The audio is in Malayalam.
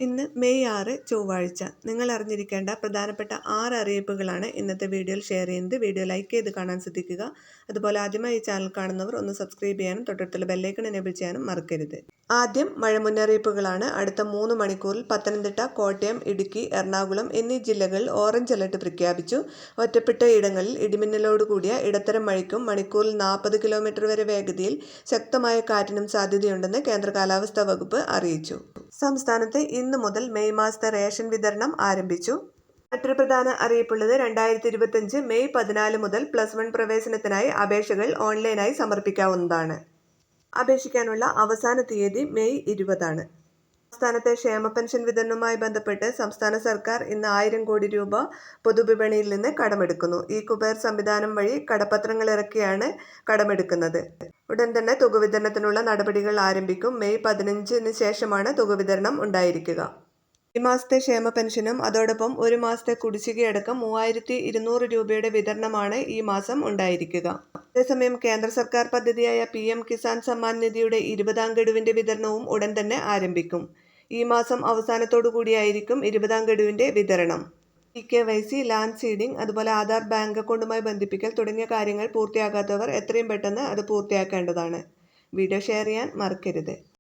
ഇന്ന് മെയ് 6 ചൊവ്വാഴ്ച. നിങ്ങൾ അറിഞ്ഞിരിക്കേണ്ട പ്രധാനപ്പെട്ട 6 അറിയിപ്പുകളാണ് ഇന്നത്തെ വീഡിയോയിൽ ഷെയർ ചെയ്യുന്നത്. വീഡിയോ ലൈക്ക് ചെയ്ത് കാണാൻ ശ്രദ്ധിക്കുക. അതുപോലെ ആദ്യമായി ഈ ചാനൽ കാണുന്നവർ ഒന്ന് സബ്സ്ക്രൈബ് ചെയ്യാനും തൊട്ടടുത്തുള്ള ബെല്ലൈക്കൺ എനേബിൾ ചെയ്യാനും മറക്കരുത്. ആദ്യം മഴ മുന്നറിയിപ്പുകളാണ്. അടുത്ത 3 മണിക്കൂറിൽ പത്തനംതിട്ട, കോട്ടയം, ഇടുക്കി, എറണാകുളം എന്നീ ജില്ലകളിൽ ഓറഞ്ച് അലർട്ട് പ്രഖ്യാപിച്ചു. ഒറ്റപ്പെട്ട ഇടങ്ങളിൽ ഇടിമിന്നലോടുകൂടിയ ഇടത്തരം മഴയ്ക്കും മണിക്കൂറിൽ 40 കിലോമീറ്റർ വരെ വേഗതയിൽ ശക്തമായ കാറ്റിനും സാധ്യതയുണ്ടെന്ന് കേന്ദ്ര കാലാവസ്ഥാ വകുപ്പ് അറിയിച്ചു. സംസ്ഥാനത്ത് ഇന്നു മുതൽ മെയ് മാസത്തെ റേഷൻ വിതരണം ആരംഭിച്ചു. മറ്റൊരു പ്രധാന അറിയിപ്പുള്ളത് 2025 മെയ് 14 മുതൽ +1 പ്രവേശനത്തിനായി അപേക്ഷകൾ ഓൺലൈനായി സമർപ്പിക്കാവുന്നതാണ്. അപേക്ഷിക്കാനുള്ള അവസാന തീയതി മെയ് 20 ആണ്. സംസ്ഥാനത്തെ ക്ഷേമ പെൻഷൻ വിതരണവുമായി ബന്ധപ്പെട്ട് സംസ്ഥാന സർക്കാർ ഇന്ന് 1000 കോടി രൂപ പൊതുവിപണിയിൽ നിന്ന് കടമെടുക്കുന്നു. ഈ കുബേർ സംവിധാനം വഴി കടപ്പത്രങ്ങൾ ഇറക്കിയാണ് കടമെടുക്കുന്നത്. ഉടൻ തന്നെ തുക വിതരണത്തിനുള്ള നടപടികൾ ആരംഭിക്കും. മെയ് 15 ശേഷമാണ് തുക വിതരണം ഉണ്ടായിരിക്കുക. ഈ മാസത്തെ ക്ഷേമ പെൻഷനും അതോടൊപ്പം ഒരു മാസത്തെ കുടിശ്ശികയടക്കം 3200 രൂപയുടെ വിതരണമാണ് ഈ മാസം ഉണ്ടായിരിക്കുക. അതേസമയം കേന്ദ്ര സർക്കാർ പദ്ധതിയായ PM കിസാൻ സമ്മാൻ നിധിയുടെ 20ാം ഗഡുവിന്റെ വിതരണവും ഉടൻ തന്നെ ആരംഭിക്കും. ഈ മാസം അവസാനത്തോടുകൂടിയായിരിക്കും 20ാം ഗഡുവിന്റെ വിതരണം. KYC, ലാൻഡ് സീഡിംഗ്, അതുപോലെ ആധാർ, ബാങ്ക് അക്കൗണ്ടുമായി ബന്ധിപ്പിക്കൽ തുടങ്ങിയ കാര്യങ്ങൾ പൂർത്തിയാക്കാത്തവർ എത്രയും പെട്ടെന്ന് അത് പൂർത്തിയാക്കേണ്ടതാണ്. വീഡിയോ ഷെയർ ചെയ്യാൻ മറക്കരുത്.